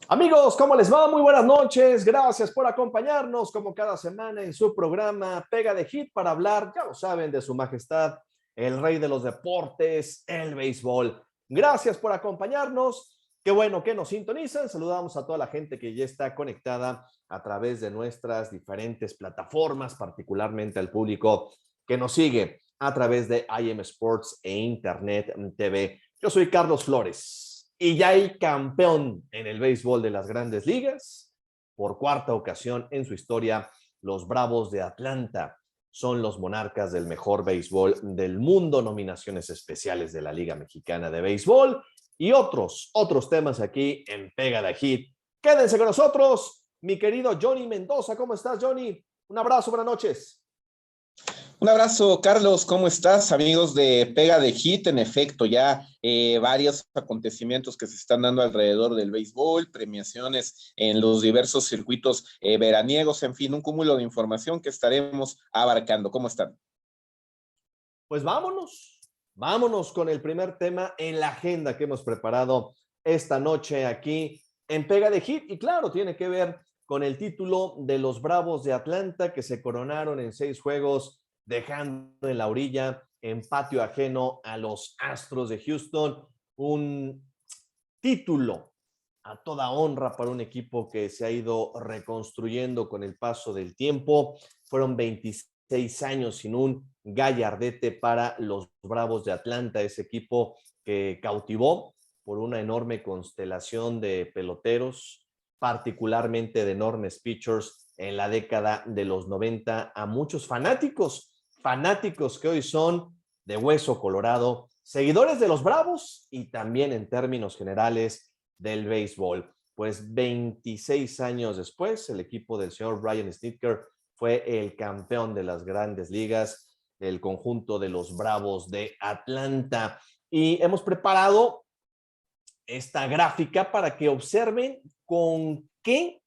Amigos, ¿cómo les va? Muy buenas noches. Gracias por acompañarnos como cada semana en su programa Pega de Hit para hablar, ya lo saben, de su majestad, el rey de los deportes, el béisbol. Gracias por acompañarnos. Qué bueno que nos sintonizan. Saludamos a toda la gente que ya está conectada a través de nuestras diferentes plataformas, particularmente al público que nos sigue a través de IM Sports e Internet TV. Yo soy Carlos Flores. Y ya hay campeón en el béisbol de las Grandes Ligas. Por cuarta ocasión en su historia, los Bravos de Atlanta son los monarcas del mejor béisbol del mundo. Nominaciones especiales de la Liga Mexicana de Béisbol y otros temas aquí en Pega de Hit. Quédense con nosotros, mi querido Johnny Mendoza. ¿Cómo estás, Johnny? Un abrazo, buenas noches. Un abrazo, Carlos, ¿cómo estás? Amigos de Pega de Hit, en efecto, ya varios acontecimientos que se están dando alrededor del béisbol, premiaciones en los diversos circuitos veraniegos, en fin, un cúmulo de información que estaremos abarcando. ¿Cómo están? Pues vámonos con el primer tema en la agenda que hemos preparado esta noche aquí en Pega de Hit. Y claro, tiene que ver con el título de los Bravos de Atlanta que se coronaron en 6 juegos, dejando en la orilla, en patio ajeno, a los Astros de Houston. Un título a toda honra para un equipo que se ha ido reconstruyendo con el paso del tiempo. Fueron 26 años sin un gallardete para los Bravos de Atlanta, ese equipo que cautivó por una enorme constelación de peloteros, particularmente de enormes pitchers en la década de los 90, a muchos fanáticos que hoy son de hueso colorado, seguidores de los Bravos y también en términos generales del béisbol. Pues 26 años después, el equipo del señor Brian Snitker fue el campeón de las Grandes Ligas, el conjunto de los Bravos de Atlanta. Y hemos preparado esta gráfica para que observen con qué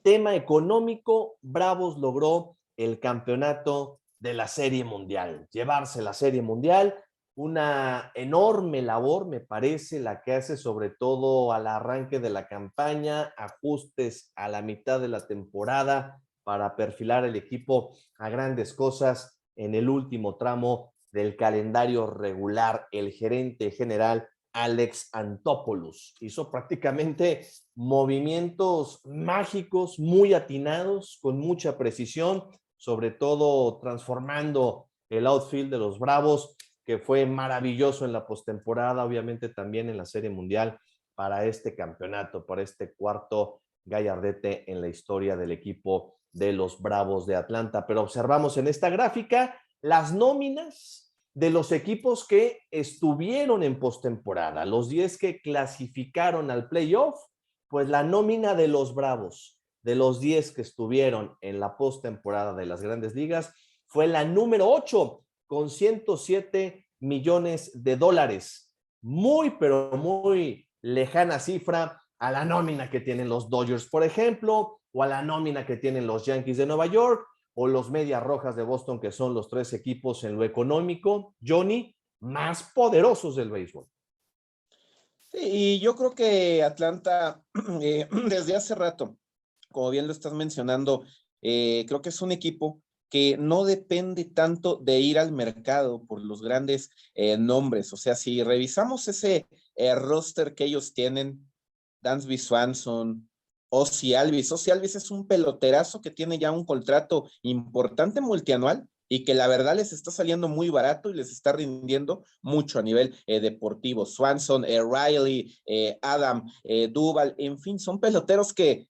tema económico Bravos logró el campeonato de la Serie Mundial. Llevarse la Serie Mundial, una enorme labor, me parece, la que hace sobre todo al arranque de la campaña, ajustes a la mitad de la temporada para perfilar el equipo a grandes cosas en el último tramo del calendario regular. El gerente general Alex Anthopoulos hizo prácticamente movimientos mágicos, muy atinados, con mucha precisión, sobre todo transformando el outfield de los Bravos, que fue maravilloso en la postemporada, obviamente también en la Serie Mundial, para este campeonato, para este cuarto gallardete en la historia del equipo de los Bravos de Atlanta. Pero observamos en esta gráfica las nóminas de los equipos que estuvieron en postemporada, los 10 que clasificaron al playoff. Pues la nómina de los Bravos, de los 10 que estuvieron en la postemporada de las Grandes Ligas, fue la número 8 con 107 millones de dólares. Muy, pero muy lejana cifra a la nómina que tienen los Dodgers, por ejemplo, o a la nómina que tienen los Yankees de Nueva York, o los Medias Rojas de Boston, que son los 3 equipos en lo económico, Johnny, más poderosos del béisbol. Y yo creo que Atlanta, desde hace rato, como bien lo estás mencionando, creo que es un equipo que no depende tanto de ir al mercado por los grandes nombres. O sea, si revisamos ese roster que ellos tienen, Dansby Swanson, Ozzie Albies es un peloterazo que tiene ya un contrato importante multianual y que la verdad les está saliendo muy barato y les está rindiendo mucho a nivel deportivo. Swanson, Riley, Adam, Duvall, en fin, son peloteros que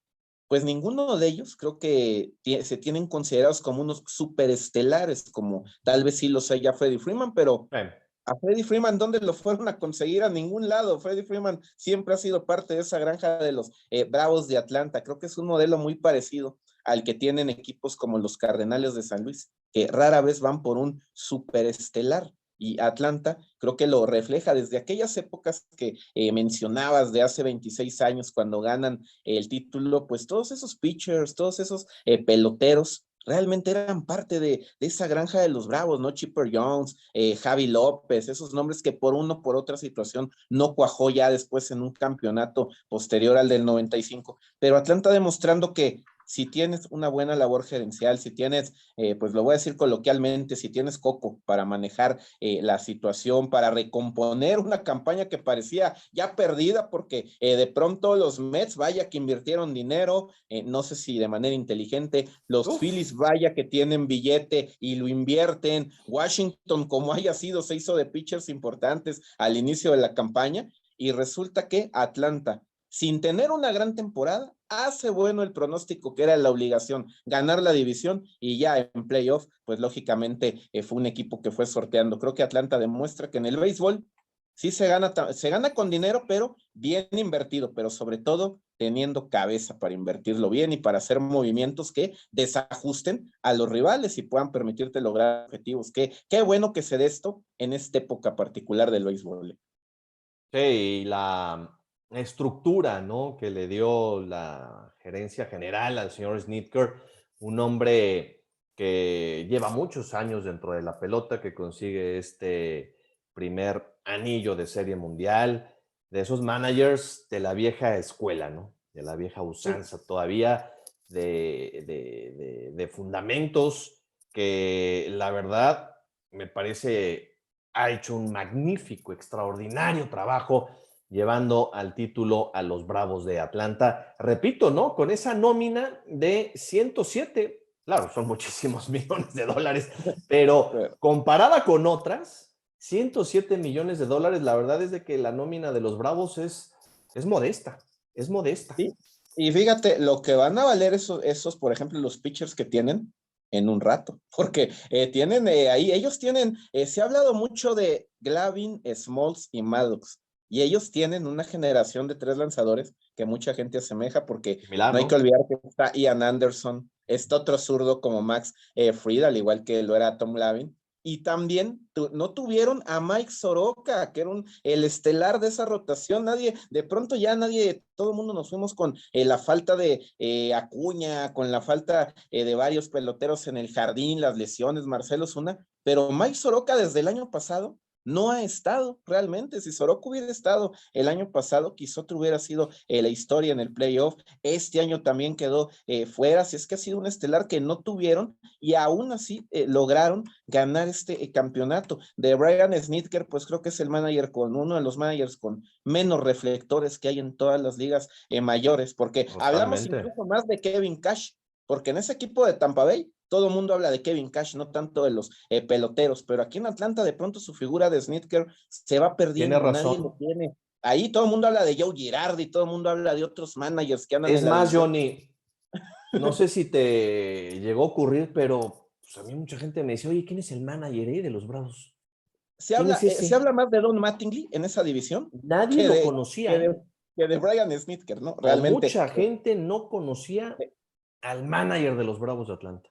pues ninguno de ellos creo que se tienen considerados como unos superestelares, como tal vez sí lo sea ya Freddie Freeman, pero Bueno, a Freddie Freeman, ¿dónde lo fueron a conseguir? A ningún lado. Freddie Freeman siempre ha sido parte de esa granja de los Bravos de Atlanta. Creo que es un modelo muy parecido al que tienen equipos como los Cardenales de San Luis, que rara vez van por un superestelar. Y Atlanta creo que lo refleja desde aquellas épocas que mencionabas de hace 26 años cuando ganan el título, pues todos esos pitchers, todos esos peloteros realmente eran parte de esa granja de los Bravos, ¿no? Chipper Jones, Javi López, esos nombres que por uno por otra situación no cuajó ya después en un campeonato posterior al del 95, pero Atlanta demostrando que si tienes una buena labor gerencial, si tienes, pues lo voy a decir coloquialmente, si tienes coco para manejar la situación, para recomponer una campaña que parecía ya perdida, porque de pronto los Mets, vaya que invirtieron dinero, no sé si de manera inteligente, los Phillies, vaya que tienen billete y lo invierten, Washington, como haya sido, se hizo de pitchers importantes al inicio de la campaña, y resulta que Atlanta, sin tener una gran temporada, hace bueno el pronóstico que era la obligación, ganar la división, y ya en playoff, pues lógicamente fue un equipo que fue sorteando. Creo que Atlanta demuestra que en el béisbol sí se gana con dinero, pero bien invertido, pero sobre todo teniendo cabeza para invertirlo bien y para hacer movimientos que desajusten a los rivales y puedan permitirte lograr objetivos. Qué bueno que se dé esto en esta época particular del béisbol. sí, y la estructura, ¿no? Que le dio la gerencia general al señor Snitker, un hombre que lleva muchos años dentro de la pelota, que consigue este primer anillo de serie mundial, de esos managers de la vieja escuela, ¿no? De la vieja Sí, usanza todavía, de fundamentos que la verdad me parece ha hecho un magnífico, extraordinario trabajo llevando al título a los Bravos de Atlanta. Repito, ¿no? Con esa nómina de 107, claro, son muchísimos millones de dólares, pero pero, comparada con otras, 107 millones de dólares, la verdad es de que la nómina de los Bravos es modesta, es modesta. sí. Y fíjate, lo que van a valer esos, por ejemplo, los pitchers que tienen en un rato, porque tienen ahí, ellos tienen, se ha hablado mucho de Glavine, Smoltz y Maddox, y ellos tienen una generación de 3 lanzadores que mucha gente asemeja, porque Similar, no hay que ¿no? olvidar que está Ian Anderson, está otro zurdo como Max Fried, al igual que lo era Tom Glavine, y también no tuvieron a Mike Soroka, que era el estelar de esa rotación. Nadie, de pronto ya nadie, todo el mundo nos fuimos con la falta de Acuña, con la falta de varios peloteros en el jardín, las lesiones, Marcelo Zuna, pero Mike Soroka desde el año pasado no ha estado realmente. Si Soroka hubiera estado el año pasado, quizá otro hubiera sido la historia en el playoff. Este año también quedó fuera, si es que ha sido un estelar que no tuvieron, y aún así lograron ganar este campeonato. De Brian Snitker, pues creo que es el manager con uno de los managers con menos reflectores que hay en todas las ligas mayores, porque hablamos Totalmente. incluso más de Kevin Cash, porque en ese equipo de Tampa Bay todo el mundo habla de Kevin Cash, no tanto de los peloteros, pero aquí en Atlanta de pronto su figura de Snitker se va Tiene perdiendo, nadie lo razón. tiene. Ahí todo el mundo habla de Joe Girardi, todo el mundo habla de otros managers que andan Es en la más, división. Johnny, no sé si te llegó a ocurrir, pero pues, a mí mucha gente me dice, oye, ¿quién es el manager de los Bravos? ¿Quién es Se ese? habla más de Don Mattingly en esa división Nadie que lo de, conocía, que ¿eh? de, que de Brian Snitker, ¿no? O Realmente, mucha gente no conocía al manager de los Bravos de Atlanta.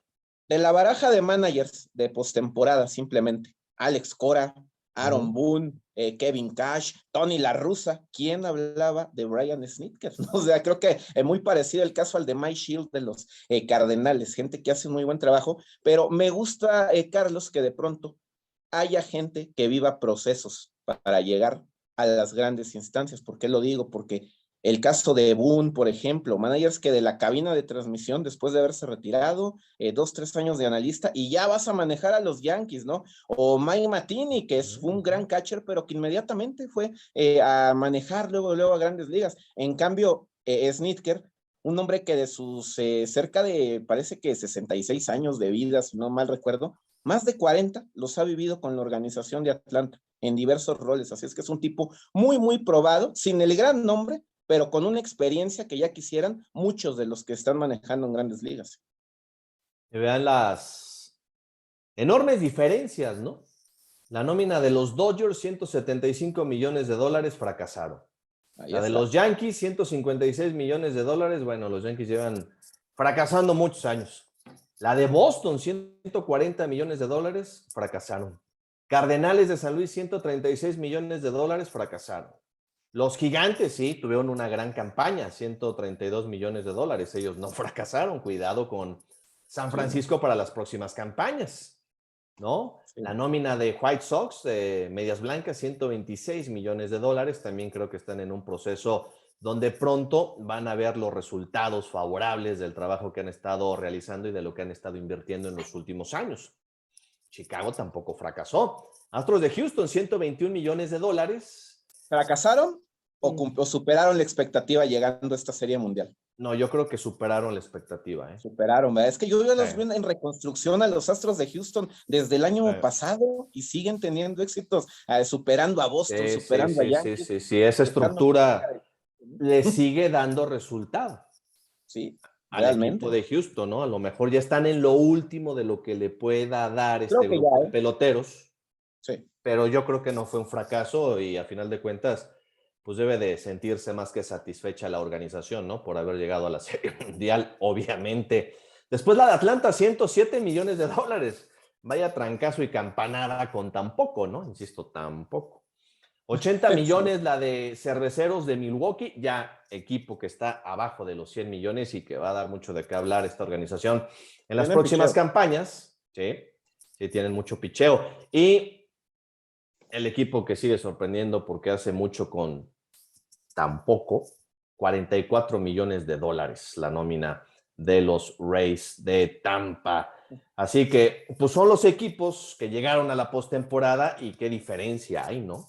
de la baraja de managers de postemporada, simplemente, Alex Cora, Uh -huh. Aaron Boone, Kevin Cash, Tony La Russa, ¿quién hablaba de Brian Snitker? O sea, creo que es muy parecido el caso al de Mike Shield de los Cardenales, gente que hace un muy buen trabajo, pero me gusta, Carlos, que de pronto haya gente que viva procesos para llegar a las grandes instancias. ¿Por qué lo digo? Porque el caso de Boone, por ejemplo, managers que de la cabina de transmisión, después de haberse retirado, 2, 3 años de analista, y ya vas a manejar a los Yankees, ¿no? O Mike Matheny, que es un gran catcher, pero que inmediatamente fue a manejar luego a grandes ligas. En cambio, Snitker, un hombre que de sus cerca de, parece que 66 años de vida, si no mal recuerdo, más de 40 los ha vivido con la organización de Atlanta en diversos roles. Así es que es un tipo muy, muy probado, sin el gran nombre, pero con una experiencia que ya quisieran muchos de los que están manejando en grandes ligas. Que vean las enormes diferencias, ¿no? La nómina de los Dodgers, $175 millones, fracasaron. Ahí La de está. los Yankees, $156 millones. Bueno, los Yankees llevan fracasando muchos años. La de Boston, $140 millones, fracasaron. Cardenales de San Luis, $136 millones, fracasaron. Los Gigantes, sí, tuvieron una gran campaña, $132 millones. Ellos no fracasaron. Cuidado con San Francisco para las próximas campañas, ¿no? Sí. La nómina de White Sox, Medias Blancas, $126 millones. También creo que están en un proceso donde pronto van a ver los resultados favorables del trabajo que han estado realizando y de lo que han estado invirtiendo en los últimos años. Chicago tampoco fracasó. Astros de Houston, $121 millones. ¿Fracasaron o superaron la expectativa llegando a esta serie mundial? No, yo creo que superaron la expectativa. Superaron, ¿verdad? Es que yo los vi en reconstrucción a los Astros de Houston desde el año pasado y siguen teniendo éxitos, superando a Boston, superando a Yankees. Sí, esa estructura le sigue dando resultado. Sí, al equipo de Houston, ¿no? A lo mejor ya están en lo último de lo que le pueda dar este grupo de peloteros. Sí. Pero yo creo que no fue un fracaso y a final de cuentas, pues debe de sentirse más que satisfecha la organización, ¿no? Por haber llegado a la Serie Mundial, obviamente. Después la de Atlanta, $107 millones. Vaya trancazo y campanada con tan poco, ¿no? Insisto, tan poco. 80 millones la de Cerveceros de Milwaukee, ya equipo que está abajo de los 100 millones y que va a dar mucho de qué hablar esta organización en las próximas campañas. Sí, tienen mucho picheo. Y el equipo que sigue sorprendiendo porque hace mucho con tan poco, $44 millones, la nómina de los Rays de Tampa. Así que, pues son los equipos que llegaron a la postemporada y qué diferencia hay, ¿no?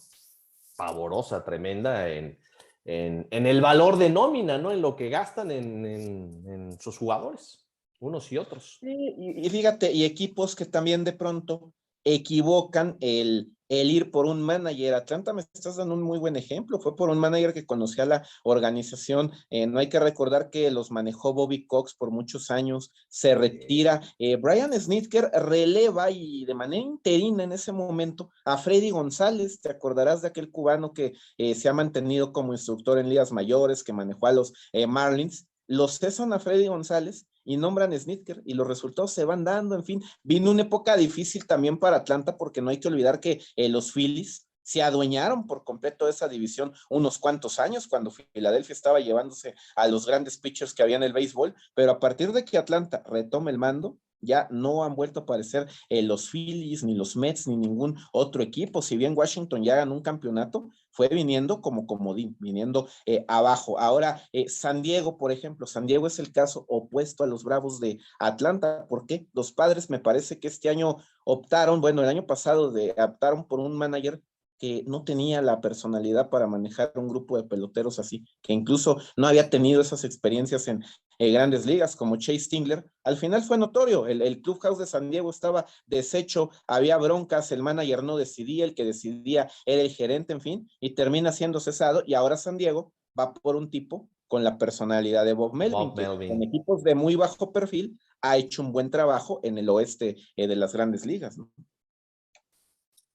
Pavorosa, tremenda en el valor de nómina, ¿no? En lo que gastan en sus jugadores, unos y otros. Y fíjate, y equipos que también de pronto equivocan el ir por un manager. Atlanta, me estás dando un muy buen ejemplo, fue por un manager que conocía la organización. No hay que recordar que los manejó Bobby Cox por muchos años, se retira. Brian Snitker releva y de manera interina en ese momento a Freddy González. Te acordarás de aquel cubano que se ha mantenido como instructor en ligas mayores, que manejó a los Marlins. Los cesan a Freddy González y nombran a Snitker y los resultados se van dando. En fin, vino una época difícil también para Atlanta porque no hay que olvidar que los Phillies se adueñaron por completo de esa división unos cuantos años cuando Filadelfia estaba llevándose a los grandes pitchers que había en el béisbol, pero a partir de que Atlanta retome el mando, ya no han vuelto a aparecer los Phillies, ni los Mets, ni ningún otro equipo. Si bien Washington ya ganó un campeonato, fue viniendo como comodín, viniendo abajo. Ahora, San Diego, por ejemplo, San Diego es el caso opuesto a los Bravos de Atlanta. ¿Por qué? Los Padres me parece que este año optaron, el año pasado optaron por un manager que no tenía la personalidad para manejar un grupo de peloteros así, que incluso no había tenido esas experiencias en grandes ligas como Chase Stingler. Al final fue notorio, el clubhouse de San Diego estaba deshecho, había broncas, el manager no decidía, el que decidía era el gerente, en fin, y termina siendo cesado, y ahora San Diego va por un tipo con la personalidad de Bob Melvin, que con equipos de muy bajo perfil ha hecho un buen trabajo en el oeste de las grandes ligas, ¿no?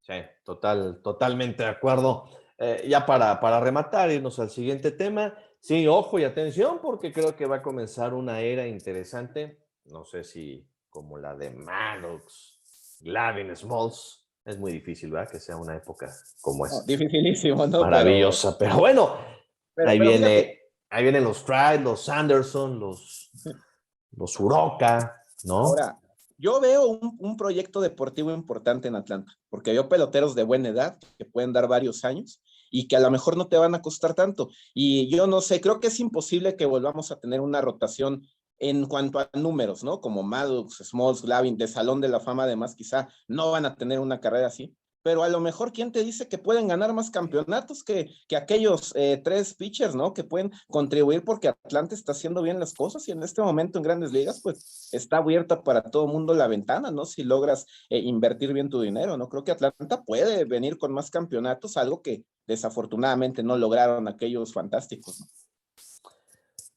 Sí, totalmente de acuerdo. Ya para rematar, irnos al siguiente tema. Sí, ojo y atención, porque creo que va a comenzar una era interesante. No sé si como la de Maddox, Glavine, Smalls. Es muy difícil, ¿verdad? Que sea una época como esta. Dificilísimo, ¿no? Maravillosa, pero bueno, ahí vienen los Stride, los Sanderson, los Uroka, ¿no? Ahora, yo veo un proyecto deportivo importante en Atlanta, porque veo peloteros de buena edad que pueden dar varios años y que a lo mejor no te van a costar tanto. Y yo no sé, creo que es imposible que volvamos a tener una rotación en cuanto a números, ¿no? Como Maddox, Smalls, Glavine, de Salón de la Fama, además, quizá no van a tener una carrera así. Pero a lo mejor, ¿quién te dice que pueden ganar más campeonatos que aquellos tres pitchers, ¿no? Que pueden contribuir porque Atlanta está haciendo bien las cosas y en este momento en Grandes Ligas, pues está abierta para todo el mundo la ventana, ¿no? Si logras invertir bien tu dinero, ¿no? Creo que Atlanta puede venir con más campeonatos, algo que desafortunadamente no lograron aquellos fantásticos, ¿no?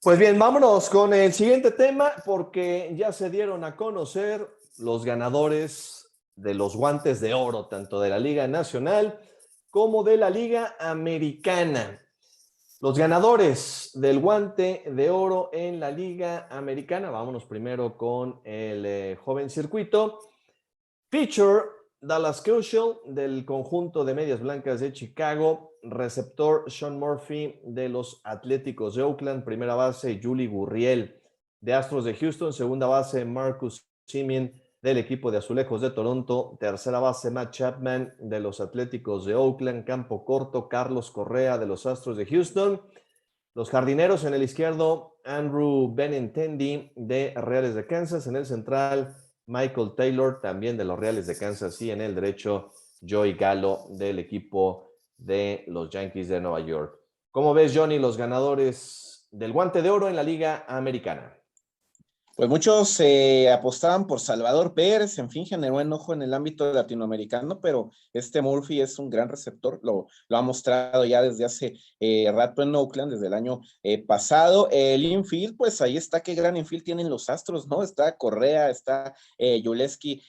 Pues bien, vámonos con el siguiente tema porque ya se dieron a conocer los ganadores de los guantes de oro, tanto de la Liga Nacional como de la Liga Americana. Los ganadores del guante de oro en la Liga Americana, vámonos primero con el joven circuito. Pitcher, Dallas Keuchel, del conjunto de Medias Blancas de Chicago. Receptor, Sean Murphy, de los Atléticos de Oakland. Primera base, Yuli Gurriel, de Astros de Houston. Segunda base, Marcus Semien, del equipo de Azulejos de Toronto. Tercera base, Matt Chapman, de los Atléticos de Oakland. Campo corto, Carlos Correa, de los Astros de Houston. Los jardineros en el izquierdo, Andrew Benintendi, de Reales de Kansas. En el central, Michael Taylor, también de los Reales de Kansas. Y en el derecho, Joey Gallo, del equipo de los Yankees de Nueva York. ¿Cómo ves, Johnny, los ganadores del Guante de Oro en la Liga Americana? Pues muchos apostaban por Salvador Pérez, en fin, generó enojo en el ámbito latinoamericano, pero este Murphy es un gran receptor, lo ha mostrado ya desde hace rato en Oakland, desde el año pasado. El infield, pues ahí está, qué gran infield tienen los Astros, ¿no? Está Correa, está Yulesky,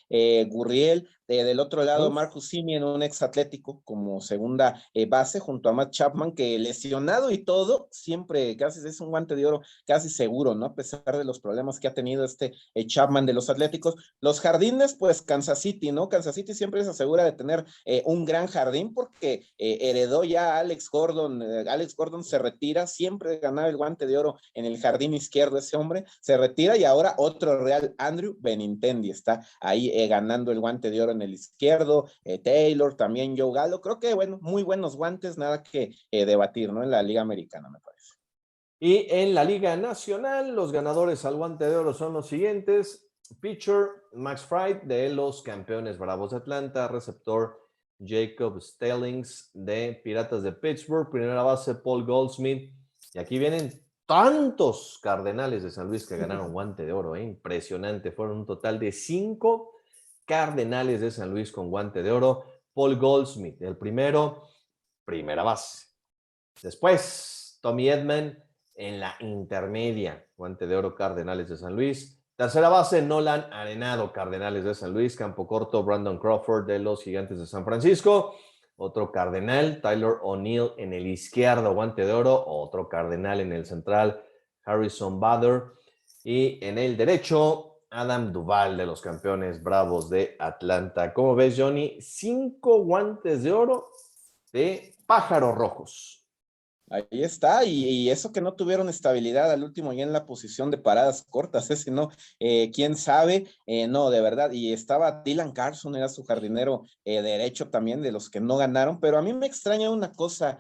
Gurriel. Del otro lado, Marcus Semien, un ex atlético como segunda base, junto a Matt Chapman, que lesionado y todo, siempre casi es un guante de oro casi seguro, ¿no? A pesar de los problemas que ha tenido este Chapman de los Atléticos. Los jardines, pues Kansas City, ¿no? Kansas City siempre se asegura de tener un gran jardín porque heredó ya a Alex Gordon. Alex Gordon se retira, siempre ganaba el guante de oro en el jardín izquierdo ese hombre, se retira y ahora otro real, Andrew Benintendi, está ahí ganando el guante de oro en el izquierdo. Taylor, también Joe Gallo. Creo que, bueno, muy buenos guantes, nada que debatir, ¿no? En la Liga Americana, me parece. Y en la Liga Nacional, los ganadores al Guante de Oro son los siguientes. Pitcher, Max Fried, de los Campeones Bravos de Atlanta. Receptor, Jacob Stallings, de Piratas de Pittsburgh. Primera base, Paul Goldschmidt. Y aquí vienen tantos Cardenales de San Luis que ganaron Guante de Oro. Impresionante. Fueron un total de 5 Cardenales de San Luis con Guante de Oro. Paul Goldschmidt, el primero, primera base. Después, Tommy Edman en la intermedia, Guante de Oro, Cardenales de San Luis. Tercera base, Nolan Arenado, Cardenales de San Luis. Campo corto, Brandon Crawford, de los Gigantes de San Francisco. Otro Cardenal, Tyler O'Neill en el izquierdo, Guante de Oro. Otro Cardenal en el central, Harrison Bader. Y en el derecho, Adam Duvall, de los Campeones Bravos de Atlanta. ¿Cómo ves, Johnny? 5 Guantes de Oro de Pájaros Rojos. Ahí está, y eso que no tuvieron estabilidad al último ya en la posición de paradas cortas, ese no, quién sabe, no, de verdad, y estaba Dylan Carlson, era su jardinero derecho también, de los que no ganaron, pero a mí me extraña una cosa,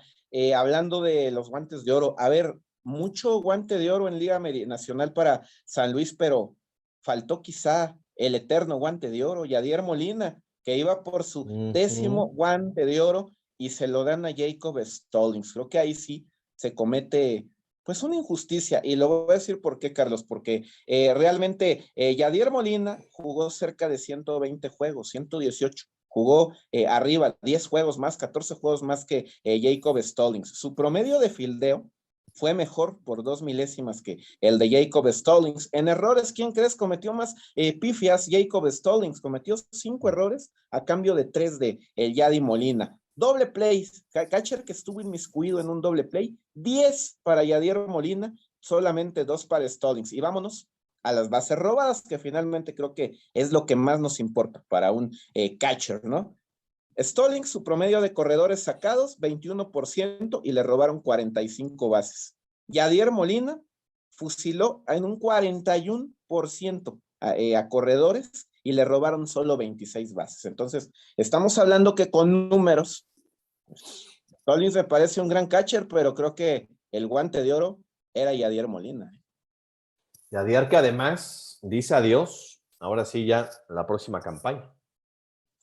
hablando de los guantes de oro, a ver, mucho guante de oro en Liga Nacional para San Luis, pero faltó quizá el eterno guante de oro, Yadier Molina, que iba por su 10º guante de oro, y se lo dan a Jacob Stallings. Creo que ahí sí se comete pues una injusticia, y lo voy a decir por qué, Carlos, porque realmente Yadier Molina jugó cerca de 120 juegos, 118, jugó arriba 10 juegos más, 14 juegos más que Jacob Stallings. Su promedio de fildeo fue mejor por 2 milésimas que el de Jacob Stallings. En errores, ¿quién crees cometió más pifias? Jacob Stallings cometió 5 errores a cambio de 3 de el Yadi Molina. Doble play, catcher que estuvo inmiscuido en un doble play, 10 para Yadier Molina, solamente 2 para Stallings. Y vámonos a las bases robadas, que finalmente creo que es lo que más nos importa para un catcher, ¿no? Stallings, su promedio de corredores sacados, 21%, y le robaron 45 bases. Yadier Molina fusiló en un 41% a corredores y le robaron solo 26 bases. Entonces, estamos hablando que con números, Stallings me parece un gran catcher, pero creo que el guante de oro era Yadier Molina. Yadier, que además dice adiós, ahora sí ya la próxima campaña.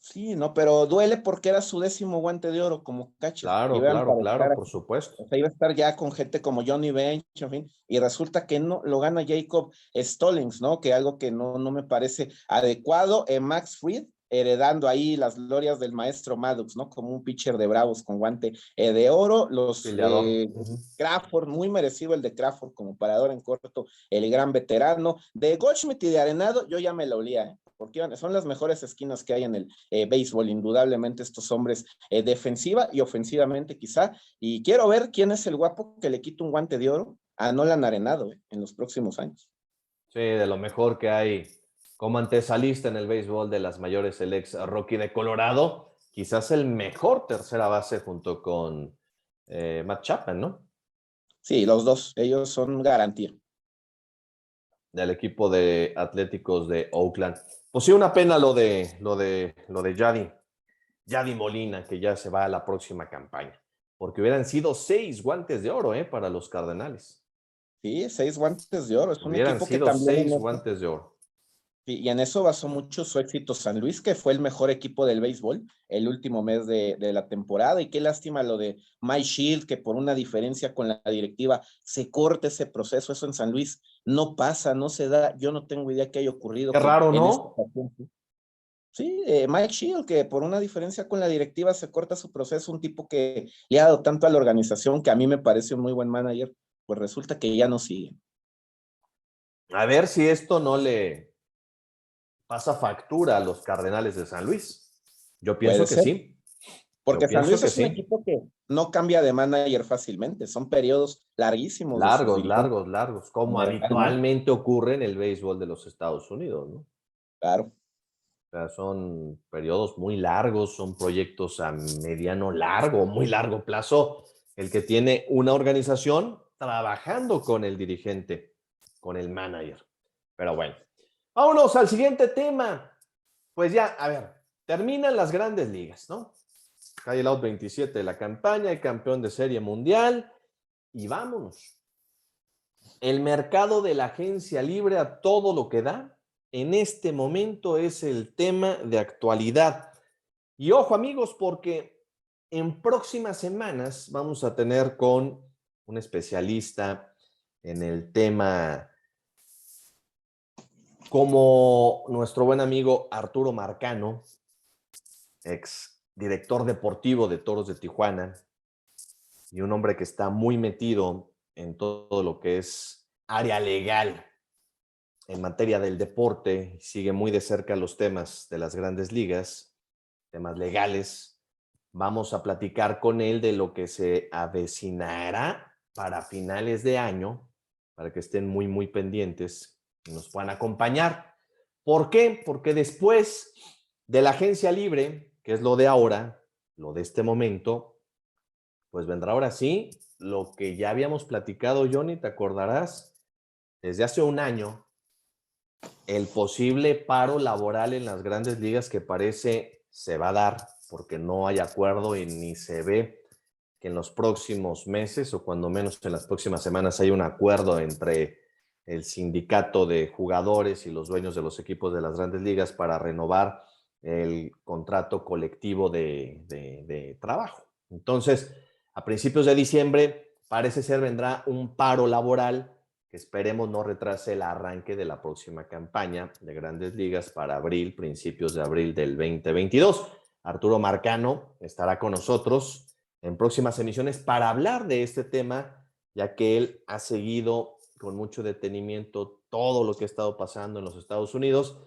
Sí, no, pero duele porque era su 10º guante de oro como catcher. Claro, por supuesto. O sea, iba a estar ya con gente como Johnny Bench, en fin, y resulta que no, lo gana Jacob Stallings, ¿no? Que algo que no me parece adecuado. Max Fried, heredando ahí las glorias del maestro Maddox, ¿no? Como un pitcher de Bravos con guante de oro. Los Peleador. Crawford, muy merecido el de Crawford como parador en corto, el gran veterano. De Goldschmidt y de Arenado, yo ya me la olía, ¿eh? Porque son las mejores esquinas que hay en el béisbol, indudablemente estos hombres, defensiva y ofensivamente quizá. Y quiero ver quién es el guapo que le quita un guante de oro a Nolan Arenado en los próximos años. Sí, de lo mejor que hay como antesalista en el béisbol de las mayores, el ex Rocky de Colorado, quizás el mejor tercera base junto con Matt Chapman, ¿no? Sí, los dos, ellos son garantía. Del equipo de Atléticos de Oakland. Pues sí, una pena lo de Yadi Molina, que ya se va a la próxima campaña, porque hubieran sido 6 guantes de oro para los Cardenales. Sí, 6 guantes de oro. Es un Hubieran equipo que sido también 6 guantes de oro. y en eso basó mucho su éxito San Luis, que fue el mejor equipo del béisbol el último mes de la temporada. Y qué lástima lo de Mike Shield, que por una diferencia con la directiva se corta ese proceso. Eso en San Luis no pasa, no se da. Yo no tengo idea qué haya ocurrido Qué raro, en esta ¿no? ocasión. Sí, Mike Shield, que por una diferencia con la directiva se corta su proceso, un tipo que le ha dado tanto a la organización, que a mí me parece un muy buen manager, pues resulta que ya no sigue. A ver si esto no le pasa factura a los Cardenales de San Luis. Yo Puede pienso que ser. sí. Yo Porque San pienso Luis que es un sí. equipo que no cambia de manager fácilmente, son periodos larguísimos de sus Largos, dirigentes. largos, largos, como Generalmente, habitualmente ocurre en el béisbol de los Estados Unidos, ¿no? claro. O sea, son periodos muy largos, son proyectos a mediano largo, muy largo plazo, el que tiene una organización trabajando con el dirigente, con el manager. Pero bueno, vámonos al siguiente tema. Pues ya, a ver, terminan las grandes ligas, ¿no? Cae el out 27 de la campaña, el campeón de serie mundial y vámonos. El mercado de la agencia libre a todo lo que da, en este momento es el tema de actualidad. Y ojo amigos, porque en próximas semanas vamos a tener con un especialista en el tema como nuestro buen amigo Arturo Marcano, ex director deportivo de Toros de Tijuana, y un hombre que está muy metido en todo lo que es área legal en materia del deporte, sigue muy de cerca los temas de las grandes ligas, temas legales. Vamos a platicar con él de lo que se avecinará para finales de año, para que estén muy, muy pendientes y nos puedan acompañar. ¿Por qué? Porque después de la agencia libre, que es lo de ahora, lo de este momento, pues vendrá ahora sí lo que ya habíamos platicado, Johnny, ¿te acordarás? Desde hace un año, el posible paro laboral en las grandes ligas que parece se va a dar porque no hay acuerdo y ni se ve que en los próximos meses o cuando menos en las próximas semanas hay un acuerdo entre el sindicato de jugadores y los dueños de los equipos de las grandes ligas para renovar el contrato colectivo de trabajo. Entonces, a principios de diciembre parece ser vendrá un paro laboral que esperemos no retrase el arranque de la próxima campaña de grandes ligas para abril, principios de abril del 2022. Arturo Marcano estará con nosotros en próximas emisiones para hablar de este tema, ya que él ha seguido con mucho detenimiento todo lo que ha estado pasando en los Estados Unidos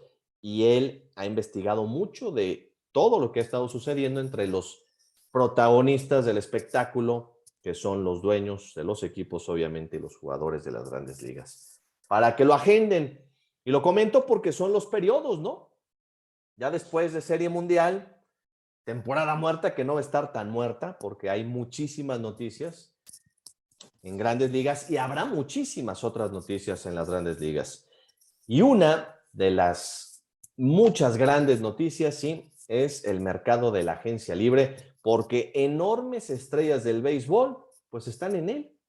y él ha investigado mucho de todo lo que ha estado sucediendo entre los protagonistas del espectáculo, que son los dueños de los equipos, obviamente, y los jugadores de las grandes ligas. Para que lo agenden. Y lo comento porque son los periodos, ¿no? Ya después de Serie Mundial, temporada muerta que no va a estar tan muerta porque hay muchísimas noticias en grandes ligas y habrá muchísimas otras noticias en las grandes ligas. Y una de las muchas grandes noticias, sí, es el mercado de la agencia libre, porque enormes estrellas del béisbol, pues están en él.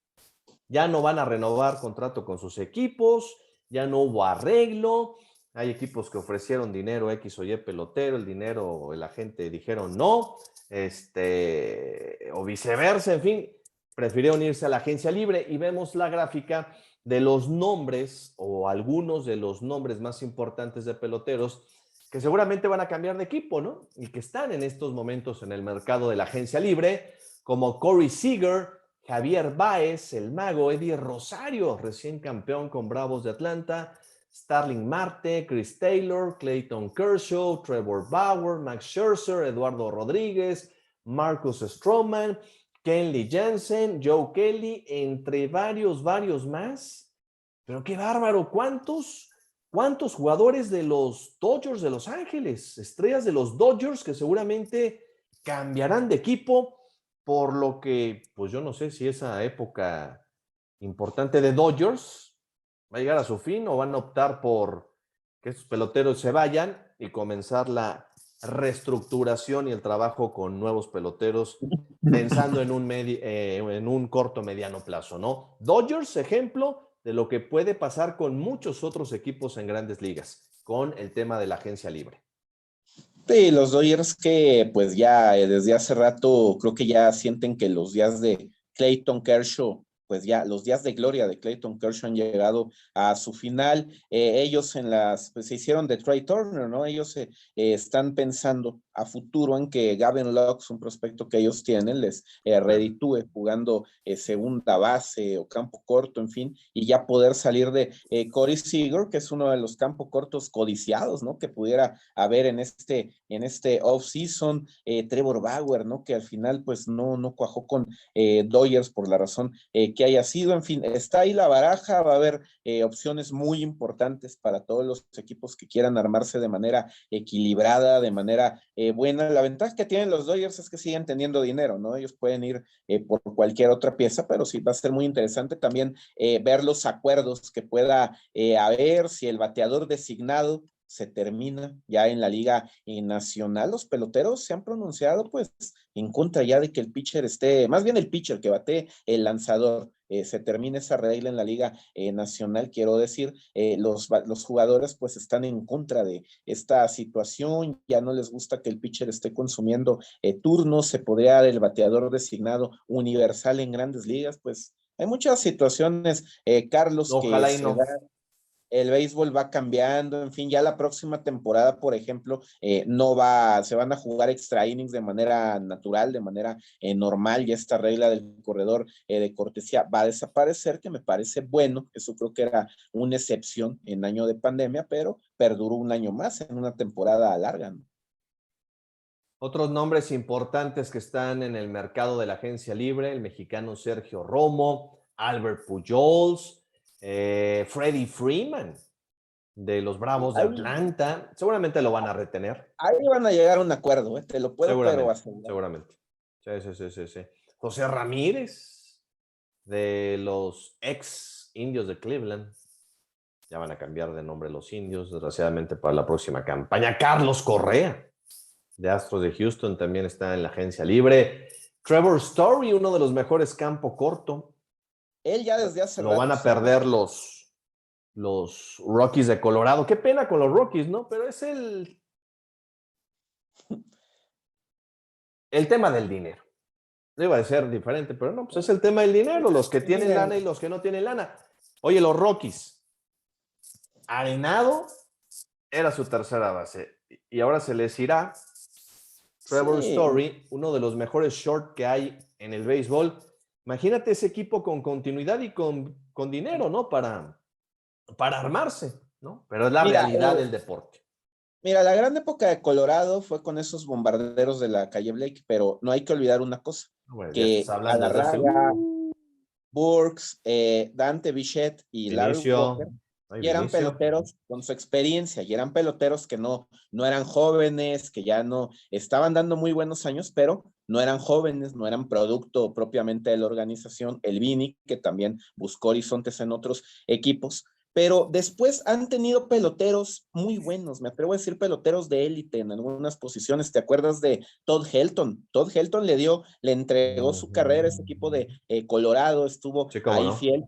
Ya no van a renovar contrato con sus equipos, ya no hubo arreglo, hay equipos que ofrecieron dinero X o Y pelotero, el dinero, la gente dijeron no, o viceversa, en fin, prefirieron irse a la agencia libre y vemos la gráfica de los nombres o algunos de los nombres más importantes de peloteros que seguramente van a cambiar de equipo, ¿no? Y que están en estos momentos en el mercado de la agencia libre, como Corey Seager, Javier Baez, el mago, Eddie Rosario, recién campeón con Bravos de Atlanta, Starling Marte, Chris Taylor, Clayton Kershaw, Trevor Bauer, Max Scherzer, Eduardo Rodríguez, Marcus Stroman, Kenley Jansen, Joe Kelly, entre varios más. Pero qué bárbaro, ¿cuántos jugadores de los Dodgers de Los Ángeles, estrellas de los Dodgers que seguramente cambiarán de equipo, por lo que, pues yo no sé si esa época importante de Dodgers va a llegar a su fin o van a optar por que estos peloteros se vayan y comenzar la reestructuración y el trabajo con nuevos peloteros pensando en un corto mediano plazo, ¿no? Dodgers, ejemplo de lo que puede pasar con muchos otros equipos en grandes ligas, con el tema de la agencia libre. Sí, los Dodgers que pues ya desde hace rato creo que ya sienten que los días de Clayton Kershaw, pues ya los días de gloria de Clayton Kershaw han llegado a su final. Ellos pues se hicieron de Trey Turner, ¿no? Ellos están pensando a futuro en que Gavin Lux, un prospecto que ellos tienen, les reditúe jugando segunda base o campo corto, en fin, y ya poder salir de Corey Seager, que es uno de los campos cortos codiciados, ¿no? Que pudiera haber en este off-season, Trevor Bauer, ¿no? Que al final pues no cuajó con Dodgers por la razón que haya sido. En fin, está ahí la baraja, va a haber opciones muy importantes para todos los equipos que quieran armarse de manera equilibrada, de manera buena. La ventaja que tienen los Dodgers es que siguen teniendo dinero, ¿no? Ellos pueden ir por cualquier otra pieza, pero sí va a ser muy interesante también ver los acuerdos que pueda haber, si el bateador designado se termina ya en la Liga Nacional. Los peloteros se han pronunciado pues en contra ya de que el pitcher esté, más bien el pitcher que bate el lanzador, se termine esa regla en la Liga Nacional, quiero decir, los jugadores pues están en contra de esta situación, ya no les gusta que el pitcher esté consumiendo turnos, se podría dar el bateador designado universal en grandes ligas, pues hay muchas situaciones, Carlos, que Ojalá y se no. dan. El béisbol va cambiando, en fin, ya la próxima temporada, por ejemplo, se van a jugar extra innings de manera natural, de manera normal, ya esta regla del corredor de cortesía va a desaparecer, que me parece bueno, eso creo que era una excepción en año de pandemia, pero perduró un año más en una temporada larga, ¿no? Otros nombres importantes que están en el mercado de la agencia libre, el mexicano Sergio Romo, Albert Pujols, Freddie Freeman de los Bravos de Ahí, Atlanta. Seguramente lo van a retener. ahí van a llegar a un acuerdo, te lo puedo pero Seguramente, asegurar. seguramente. Sí. José Ramírez de los ex Indios de Cleveland. Ya van a cambiar de nombre los Indios, desgraciadamente, para la próxima campaña. Carlos Correa de Astros de Houston también está en la agencia libre. Trevor Story, uno de los mejores campo corto. Él ya desde hace Lo van rato a se ha perder los Rockies de Colorado. Qué pena con los Rockies, ¿no? Pero es el tema del dinero. Iba a ser diferente, pero no, pues es el tema del dinero. Los que tienen lana y los que no tienen lana. Oye, los Rockies. Arenado era su tercera base. Y ahora se les irá Trevor Sí. Story, uno de los mejores short que hay en el béisbol. Imagínate ese equipo con continuidad y con dinero, ¿no? Para armarse, ¿no? Pero es la Mira, realidad del deporte. Mira, la gran época de Colorado fue con esos bombarderos de la calle Blake, pero no hay que olvidar una cosa, Bueno, ya estás que hablando desde hace Galarraga, Burks, Dante Bichette y Larry Walker Vinicio. Ay, y eran Vinicio. peloteros con su experiencia, y eran peloteros que no eran jóvenes, que ya no estaban dando muy buenos años, pero no eran jóvenes, no eran producto propiamente de la organización. El Vini, que también buscó horizontes en otros equipos, pero después han tenido peloteros muy buenos, me atrevo a decir peloteros de élite en algunas posiciones. ¿Te acuerdas de Todd Helton? Todd Helton le entregó su carrera a ese equipo de Colorado, estuvo Sí, cómo ahí no. fiel,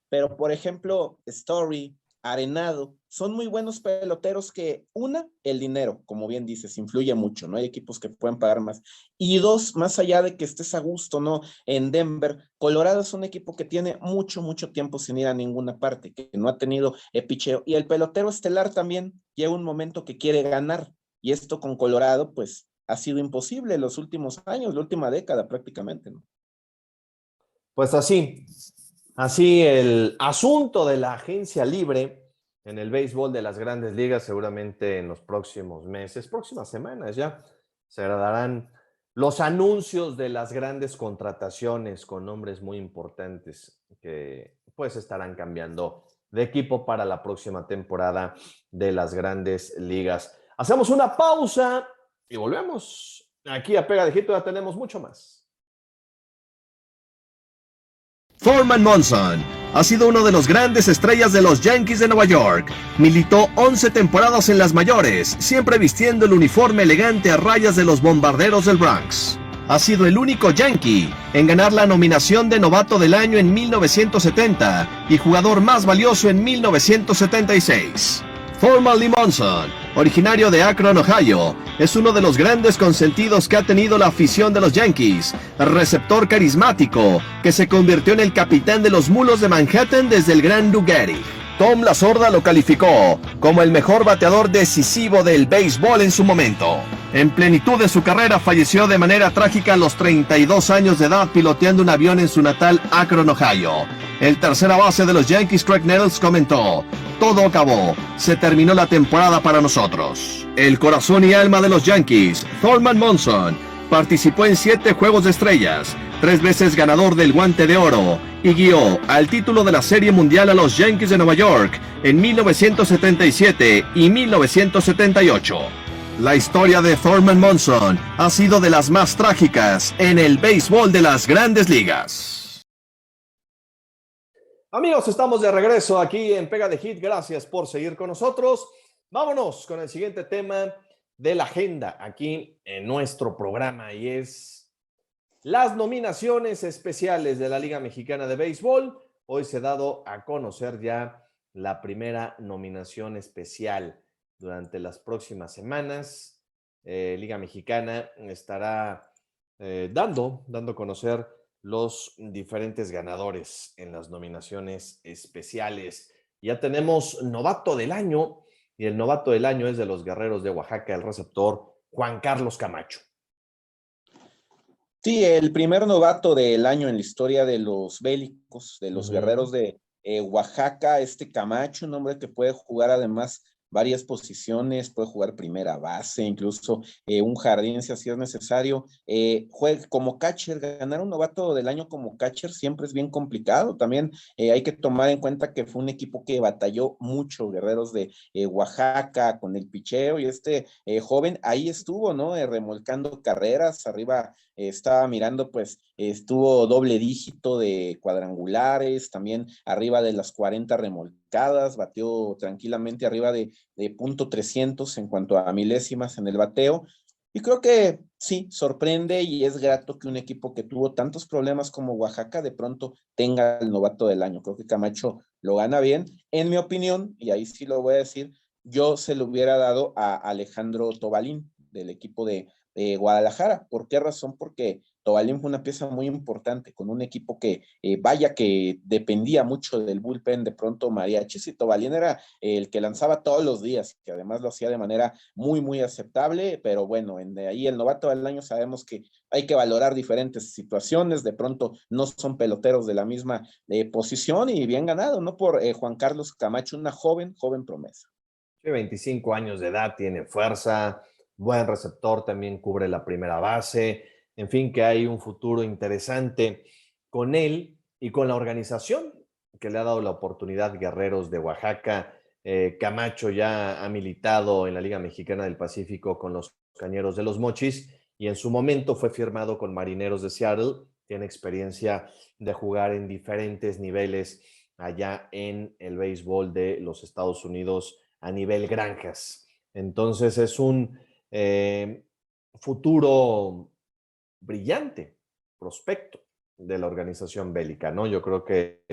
pero por ejemplo, Story, Arenado, son muy buenos peloteros que, una, el dinero, como bien dices, influye mucho, ¿no? Hay equipos que pueden pagar más. Y dos, más allá de que estés a gusto, ¿no? En Denver, Colorado es un equipo que tiene mucho, mucho tiempo sin ir a ninguna parte, que no ha tenido picheo. Y el pelotero estelar también llega un momento que quiere ganar. Y esto con Colorado, pues, ha sido imposible los últimos años, la última década prácticamente, ¿no? Pues así el asunto de la agencia libre en el béisbol de las grandes ligas, seguramente en los próximos meses, próximas semanas ya, se darán los anuncios de las grandes contrataciones con nombres muy importantes que pues estarán cambiando de equipo para la próxima temporada de las grandes ligas. Hacemos una pausa y volvemos. Aquí a Pega de Hit ya tenemos mucho más. Thurman Munson ha sido uno de los grandes estrellas de los Yankees de Nueva York. Militó 11 temporadas en las mayores, siempre vistiendo el uniforme elegante a rayas de los Bombarderos del Bronx. Ha sido el único Yankee en ganar la nominación de Novato del Año en 1970 y Jugador Más Valioso en 1976. Thurman Lee Munson, originario de Akron, Ohio, es uno de los grandes consentidos que ha tenido la afición de los Yankees, receptor carismático que se convirtió en el capitán de los Mulos de Manhattan desde el Gran Lou Gehrig. Tom La Sorda lo calificó como el mejor bateador decisivo del béisbol en su momento. En plenitud de su carrera falleció de manera trágica a los 32 años de edad piloteando un avión en su natal Akron, Ohio. El tercera base de los Yankees, Craig Nettles, comentó: "Todo acabó, se terminó la temporada para nosotros". El corazón y alma de los Yankees, Thurman Munson, participó en 7 Juegos de Estrellas, 3 veces ganador del Guante de Oro, y guió al título de la Serie Mundial a los Yankees de Nueva York en 1977 y 1978. La historia de Thurman Munson ha sido de las más trágicas en el béisbol de las grandes ligas. Amigos, estamos de regreso aquí en Pega de Hit. Gracias por seguir con nosotros. Vámonos con el siguiente tema de la agenda aquí en nuestro programa y es las nominaciones especiales de la Liga Mexicana de Béisbol. Hoy se ha dado a conocer ya la primera nominación especial. Durante las próximas semanas, Liga Mexicana estará dando a conocer los diferentes ganadores en las nominaciones especiales. Ya tenemos novato del año y el novato del año es de los Guerreros de Oaxaca, el receptor Juan Carlos Camacho. Sí, el primer novato del año en la historia de los bélicos, de los Guerreros de Oaxaca, Camacho, un hombre que puede jugar además varias posiciones, puede jugar primera base, incluso un jardín si así es necesario. Juega como catcher, ganar un novato del año como catcher siempre es bien complicado. También hay que tomar en cuenta que fue un equipo que batalló mucho, Guerreros de Oaxaca, con el picheo, y joven ahí estuvo, ¿no? Remolcando carreras, arriba estaba mirando, pues estuvo doble dígito de cuadrangulares, también arriba de las 40 remolcadas, bateó tranquilamente arriba de .300 en cuanto a milésimas en el bateo. Y creo que sí, sorprende y es grato que un equipo que tuvo tantos problemas como Oaxaca de pronto tenga el novato del año. Creo que Camacho lo gana bien. En mi opinión, y ahí sí lo voy a decir, yo se lo hubiera dado a Alejandro Tobalín del equipo de Guadalajara. ¿Por qué razón? Porque Tobalín fue una pieza muy importante con un equipo que vaya que dependía mucho del bullpen, de pronto mariachis, y Tobalín era el que lanzaba todos los días, que además lo hacía de manera muy, muy aceptable, pero bueno, de ahí el novato del año sabemos que hay que valorar diferentes situaciones, de pronto no son peloteros de la misma posición, y bien ganado, ¿no? Por Juan Carlos Camacho, una joven promesa. 25 años de edad, tiene fuerza, buen receptor, también cubre la primera base. En fin, que hay un futuro interesante con él y con la organización que le ha dado la oportunidad Guerreros de Oaxaca. Camacho ya ha militado en la Liga Mexicana del Pacífico con los Cañeros de los Mochis y en su momento fue firmado con Marineros de Seattle. Tiene experiencia de jugar en diferentes niveles allá en el béisbol de los Estados Unidos a nivel granjas. Entonces es un futuro brillante, prospecto de la organización bélica, ¿no? Yo creo que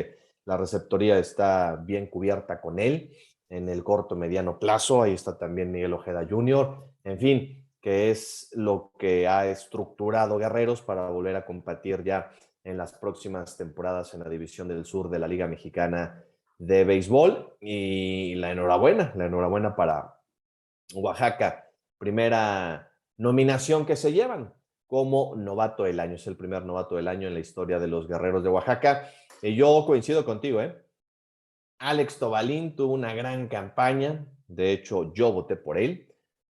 La receptoría está bien cubierta con él en el corto mediano plazo. Ahí está también Miguel Ojeda Jr. En fin, que es lo que ha estructurado Guerreros para volver a competir ya en las próximas temporadas en la División del Sur de la Liga Mexicana de Béisbol. Y la enhorabuena para Oaxaca. Primera nominación que se llevan como novato del año. Es el primer novato del año en la historia de los Guerreros de Oaxaca. Y yo coincido contigo, ¿eh? Alex Tobalín tuvo una gran campaña. De hecho, yo voté por él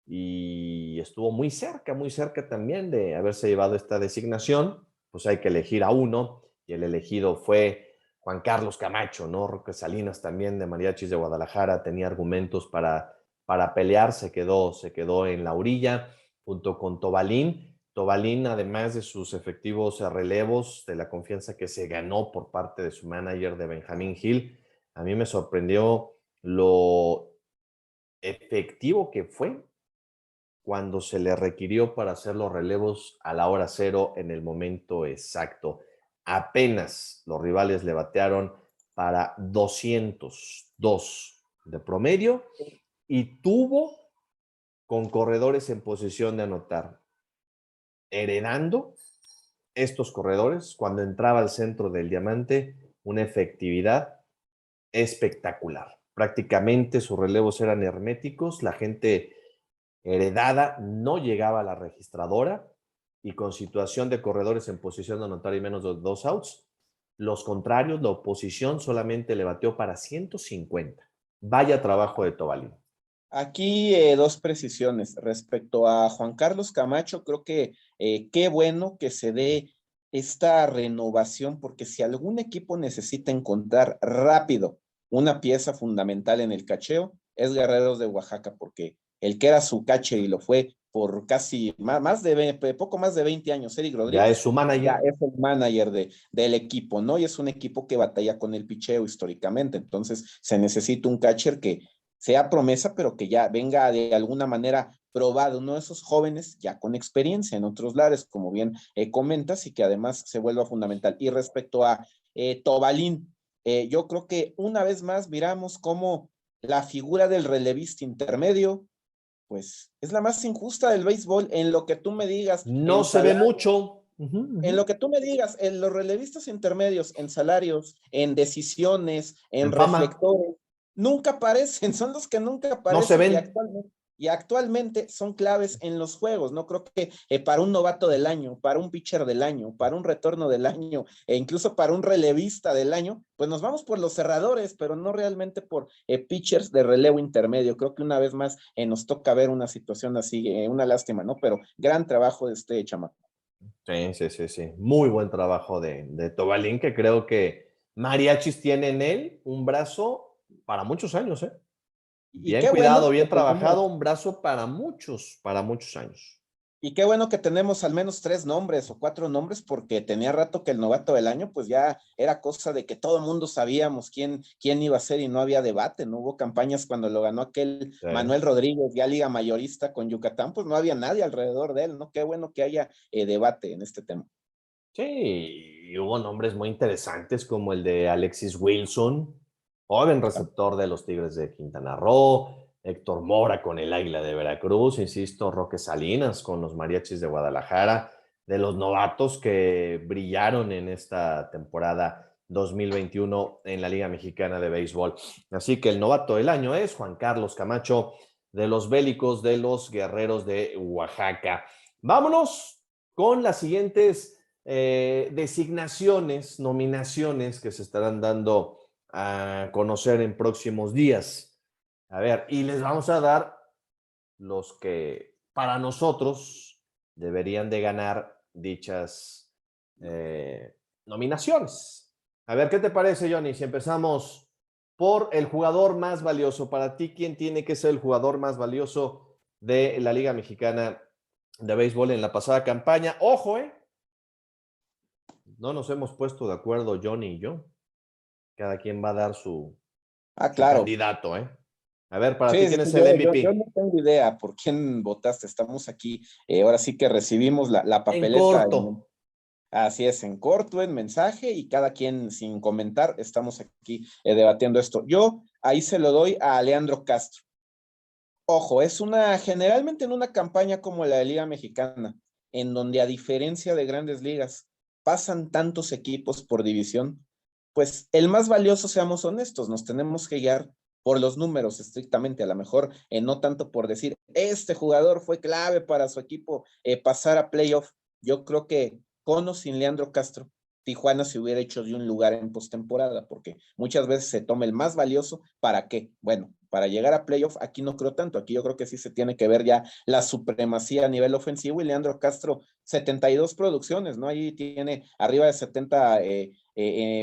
y estuvo muy cerca también de haberse llevado esta designación. Pues hay que elegir a uno y el elegido fue Juan Carlos Camacho, ¿no? Roque Salinas también de Mariachis de Guadalajara tenía argumentos para pelear, se quedó en la orilla junto con Tobalín. Tobalín, además de sus efectivos relevos, de la confianza que se ganó por parte de su manager de Benjamín Gil, a mí me sorprendió lo efectivo que fue cuando se le requirió para hacer los relevos a la hora cero en el momento exacto. Apenas los rivales le batearon para 202 de promedio y tuvo con corredores en posición de anotar, heredando estos corredores cuando entraba al centro del diamante, una efectividad espectacular. Prácticamente sus relevos eran herméticos, la gente heredada no llegaba a la registradora y con situación de corredores en posición de anotar y menos de 2 outs, los contrarios, la oposición solamente le bateó para 150. Vaya trabajo de Tobalín. Aquí dos precisiones respecto a Juan Carlos Camacho. Creo que qué bueno que se dé esta renovación, porque si algún equipo necesita encontrar rápido una pieza fundamental en el cacheo, es Guerreros de Oaxaca, porque el que era su catcher y lo fue por casi poco más de 20 años, Eric Ya es Rodríguez, su manager. ya es el manager del equipo, ¿no? Y es un equipo que batalla con el picheo históricamente, entonces se necesita un catcher que sea promesa, pero que ya venga de alguna manera probado, uno de esos jóvenes ya con experiencia en otros lares, como bien comentas, y que además se vuelva fundamental. Y respecto a Tobalín, yo creo que una vez más miramos cómo la figura del relevista intermedio, pues es la más injusta del béisbol, en lo que tú me digas. No se ve mucho. En lo que tú me digas, en los relevistas intermedios, en salarios, en decisiones, en En fama. reflectores, nunca aparecen, son los que nunca No se aparecen ven. y actualmente son claves en los juegos. No creo que para un novato del año, para un pitcher del año, para un retorno del año e incluso para un relevista del año, pues nos vamos por los cerradores, pero no realmente por pitchers de relevo intermedio. Creo que una vez más nos toca ver una situación así, una lástima, ¿no? Pero gran trabajo de este chamaco. Sí. Muy buen trabajo de Tobalín, que creo que Mariachis tiene en él un brazo para muchos años, ¿eh? Y Bien qué bueno cuidado, bien que tenemos, trabajado, un brazo para muchos años. y qué bueno que tenemos al menos 3 nombres o 4 nombres, porque tenía rato que el novato del año, pues ya era cosa de que todo el mundo sabíamos quién iba a ser y no había debate. No hubo campañas cuando lo ganó aquel Sí. Manuel Rodríguez, ya liga mayorista con Yucatán, pues no había nadie alrededor de él, ¿no? Qué bueno que haya debate en este tema. Sí, y hubo nombres muy interesantes como el de Alexis Wilson, joven receptor de los Tigres de Quintana Roo, Héctor Mora con el Águila de Veracruz, insisto, Roque Salinas con los Mariachis de Guadalajara, de los novatos que brillaron en esta temporada 2021 en la Liga Mexicana de Béisbol. Así que el novato del año es Juan Carlos Camacho de los Bélicos de los Guerreros de Oaxaca. Vámonos con las siguientes designaciones, nominaciones que se estarán dando a conocer en próximos días. A ver, y les vamos a dar los que para nosotros deberían de ganar dichas nominaciones. A ver, ¿qué te parece, Johnny? Si empezamos por el jugador más valioso. Para ti, ¿quién tiene que ser el jugador más valioso de la Liga Mexicana de Béisbol en la pasada campaña? Ojo, no nos hemos puesto de acuerdo Johnny y yo. Cada quien va a dar su Claro. candidato, ¿eh? A ver, para ti, Sí, ¿quién es yo, el yo, yo MVP? no tengo idea por quién votaste. Estamos aquí. Ahora sí que recibimos la En papeleta. corto. Así es, en corto, en mensaje y cada quien sin comentar, estamos aquí debatiendo esto. Yo ahí se lo doy a Leandro Castro. Ojo, generalmente en una campaña como la de Liga Mexicana, en donde a diferencia de grandes ligas, pasan tantos equipos por división, pues el más valioso, seamos honestos, nos tenemos que guiar por los números estrictamente, a lo mejor no tanto por decir, este jugador fue clave para su equipo pasar a playoff. Yo creo que con o sin Leandro Castro, Tijuana se hubiera hecho de un lugar en postemporada, porque muchas veces se toma el más valioso, ¿para qué? Bueno, para llegar a playoff, aquí no creo tanto, aquí yo creo que sí se tiene que ver ya la supremacía a nivel ofensivo, y Leandro Castro, 72 producciones, ¿no? Ahí tiene arriba de 70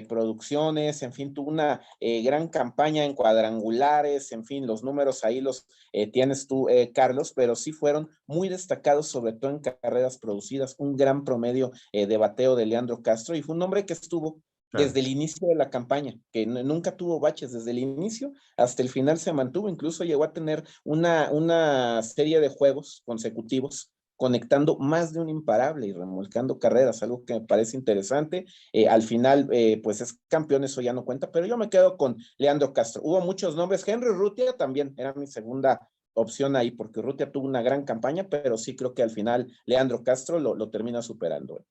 producciones, en fin, tuvo una gran campaña en cuadrangulares, en fin, los números ahí los tienes tú, Carlos, pero sí fueron muy destacados, sobre todo en carreras producidas, un gran promedio de bateo de Leandro Castro, y fue un hombre que estuvo desde el inicio de la campaña, que nunca tuvo baches, desde el inicio hasta el final se mantuvo, incluso llegó a tener una serie de juegos consecutivos conectando más de un imparable y remolcando carreras, algo que me parece interesante. Al final, pues es campeón, eso ya no cuenta, pero yo me quedo con Leandro Castro. Hubo muchos nombres, Henry Urrutia también era mi segunda opción ahí, porque Urrutia tuvo una gran campaña, pero sí creo que al final Leandro Castro lo termina superando.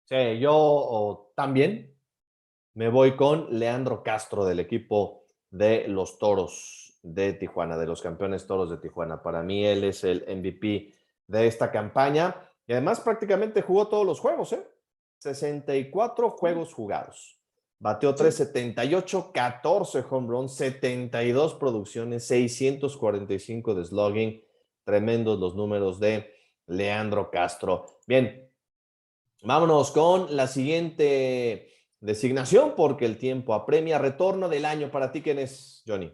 Sí, yo también me voy con Leandro Castro del equipo de los Toros de Tijuana, de los campeones Toros de Tijuana. Para mí él es el MVP de esta campaña y además prácticamente jugó todos los juegos, ¿eh? 64 juegos jugados. Bateó 378, 14 home runs, 72 producciones, 645 de slugging. Tremendos los números de Leandro Castro. Bien, vámonos con la siguiente designación porque el tiempo apremia. Retorno del año. ¿Para ti quién es, Johnny?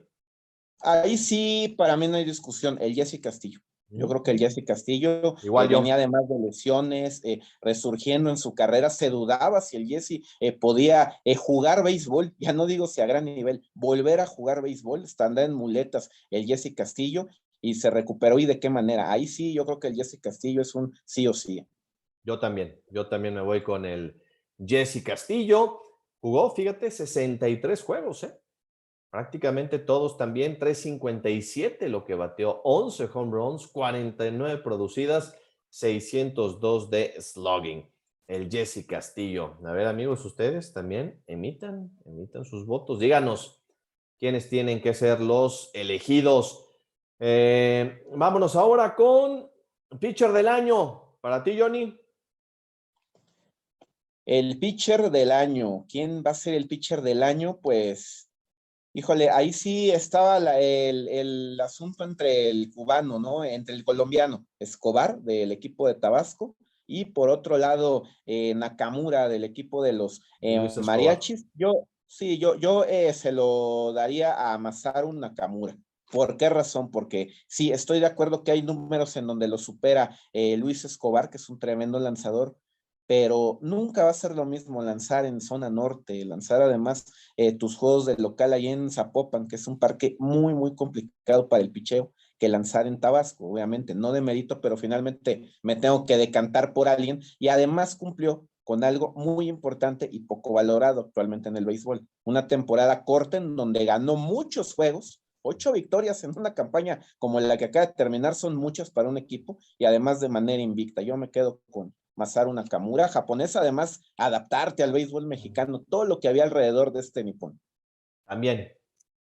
Ahí sí, para mí no hay discusión, el Jesse Castillo. Yo creo que el Jesse Castillo Igual venía además de lesiones, resurgiendo en su carrera. Se dudaba si el Jesse podía jugar béisbol, ya no digo si a gran nivel, volver a jugar béisbol, está andando en muletas el Jesse Castillo, y se recuperó, y de qué manera. Ahí sí, yo creo que el Jesse Castillo es un sí o sí. Yo también me voy con el Jesse Castillo. Jugó, fíjate, 63 juegos, ¿eh? Prácticamente todos también, 357 lo que bateó, 11 home runs, 49 producidas, 602 de slugging. El Jesse Castillo. A ver, amigos, ustedes también emitan sus votos. Díganos quiénes tienen que ser los elegidos. Vámonos ahora con pitcher del año. Para ti, Johnny. El pitcher del año. ¿Quién va a ser el pitcher del año? Pues, híjole, ahí sí estaba el asunto entre el cubano, ¿no? Entre el colombiano, Escobar, del equipo de Tabasco, y por otro lado, Nakamura, del equipo de los Luis Escobar. Mariachis. Yo se lo daría a Masaru Nakamura. ¿Por qué razón? Porque sí, estoy de acuerdo que hay números en donde lo supera Luis Escobar, que es un tremendo lanzador, pero nunca va a ser lo mismo lanzar en zona norte, lanzar además tus juegos de local ahí en Zapopan, que es un parque muy, muy complicado para el picheo, que lanzar en Tabasco, obviamente, no de mérito, pero finalmente me tengo que decantar por alguien, y además cumplió con algo muy importante y poco valorado actualmente en el béisbol. Una temporada corta en donde ganó muchos juegos, 8 victorias en una campaña como la que acaba de terminar son muchas para un equipo, y además de manera invicta. Yo me quedo con Masaru Nakamura, japonés, además adaptarte al béisbol mexicano, todo lo que había alrededor de este nipón. También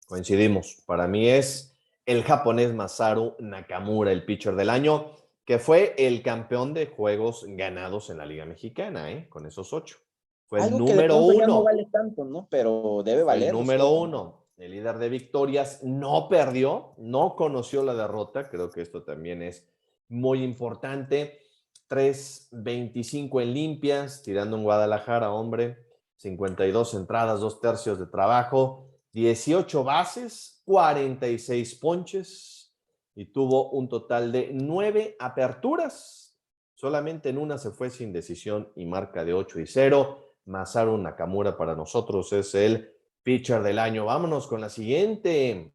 coincidimos. Para mí es el japonés Masaru Nakamura, el pitcher del año, que fue el campeón de juegos ganados en la Liga Mexicana, con esos 8. Fue el Algo que de número pronto ya no 1. vale tanto, ¿no? Pero debe Fue el valer número después. 1. El líder de victorias, no perdió, no conoció la derrota. Creo que esto también es muy importante. 3.25 en limpias, tirando en Guadalajara, hombre. 52 entradas, 2/3 de trabajo, 18 bases, 46 ponches y tuvo un total de 9 aperturas. Solamente en una se fue sin decisión y marca de 8-0. Masaru Nakamura para nosotros es el pitcher del año. Vámonos con la siguiente.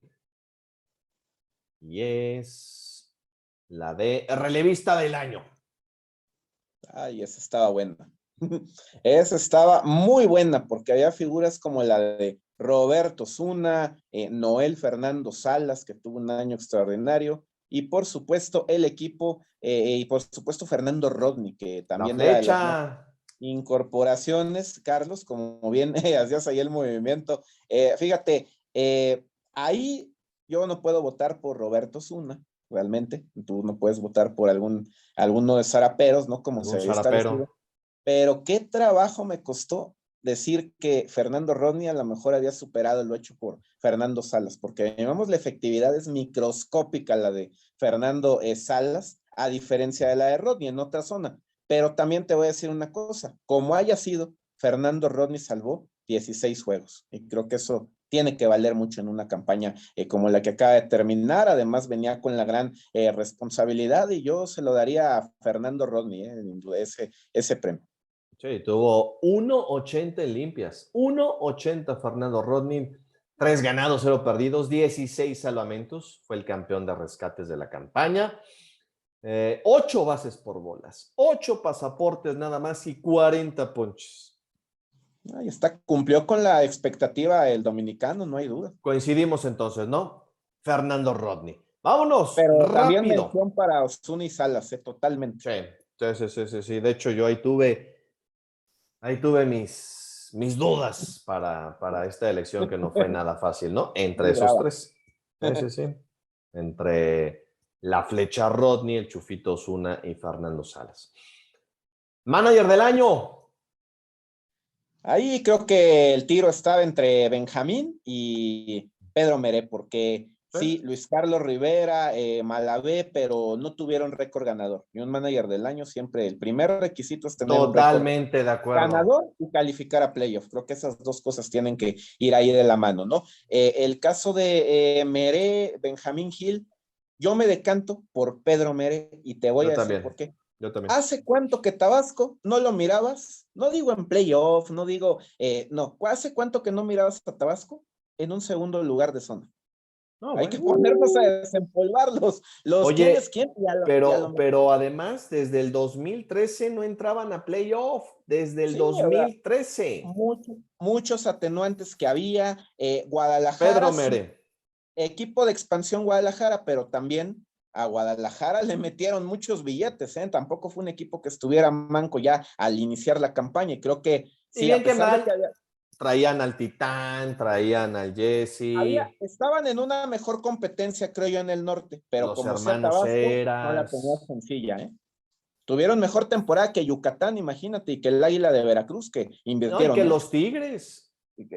Y es la de relevista del año. Ay, esa estaba buena. Esa estaba muy buena porque había figuras como la de Roberto Zuna, Noel Fernando Salas, que tuvo un año extraordinario, y por supuesto el equipo, y por supuesto Fernando Rodney, que La también era de las flecha. incorporaciones, Carlos, como bien hacías ahí el movimiento. Fíjate, ahí yo no puedo votar por Roberto Zuna, realmente. Tú no puedes votar por alguno de Zaraperos, ¿no? Como se Algún había establecido. zarapero. Pero qué trabajo me costó decir que Fernando Rodney a lo mejor había superado lo hecho por Fernando Salas, porque digamos la efectividad es microscópica la de Fernando Salas, a diferencia de la de Rodney en otra zona. Pero también te voy a decir una cosa, como haya sido, Fernando Rodney salvó 16 juegos, y creo que eso tiene que valer mucho en una campaña como la que acaba de terminar. Además venía con la gran responsabilidad, y yo se lo daría a Fernando Rodney, ese premio. Sí, tuvo 1.80 en limpias. 1.80 Fernando Rodney. 3 ganados, 0 perdidos, 16 salvamentos. Fue el campeón de rescates de la campaña. 8 bases por bolas, 8 pasaportes nada más y 40 ponches. Ahí está, cumplió con la expectativa el dominicano, no hay duda. Coincidimos entonces, ¿no? Fernando Rodney. Vámonos, Pero también rápido. mención para Ozuna y Salas, totalmente. Sí. De hecho, yo ahí tuve mis dudas para esta elección que no fue nada fácil, ¿no? Entre Muy esos brava. tres. Sí. Entre la flecha Rodney, el Chufito Ozuna y Fernando Salas. Manager del año. Ahí creo que el tiro estaba entre Benjamín y Pedro Meré, porque sí, Luis Carlos Rivera, Malavé, pero no tuvieron récord ganador. Y un manager del año siempre, el primer requisito es tener un récord Totalmente de acuerdo. ganador y calificar a playoff. Creo que esas dos cosas tienen que ir ahí de la mano, ¿no? El caso de Meré, Benjamín Gil, yo me decanto por Pedro Meré y te voy a decir por qué. Yo también. ¿Hace cuánto que Tabasco no lo mirabas? No digo en playoff, no digo, no. ¿Hace cuánto que no mirabas a Tabasco en un segundo lugar de zona? No, Hay que ponernos a desempolvarlos. Oye, ¿Quién es quién? pero además, desde el 2013 no entraban a playoff. Desde el Sí, 2013. muchos atenuantes que había. Guadalajara. Pedro Mere. Equipo de expansión Guadalajara, pero también a Guadalajara le metieron muchos billetes, ¿eh? Tampoco fue un equipo que estuviera manco ya al iniciar la campaña, y creo que sí, bien que mal, traían al Titán, traían al Jesse. Estaban en una mejor competencia, creo yo, en el norte, pero los como sea hermanos Tabasco, Eras. no la tenía sencilla, ¿eh? Tuvieron mejor temporada que Yucatán, imagínate, y que el Águila de Veracruz, que invirtieron. No, y que los Tigres. Y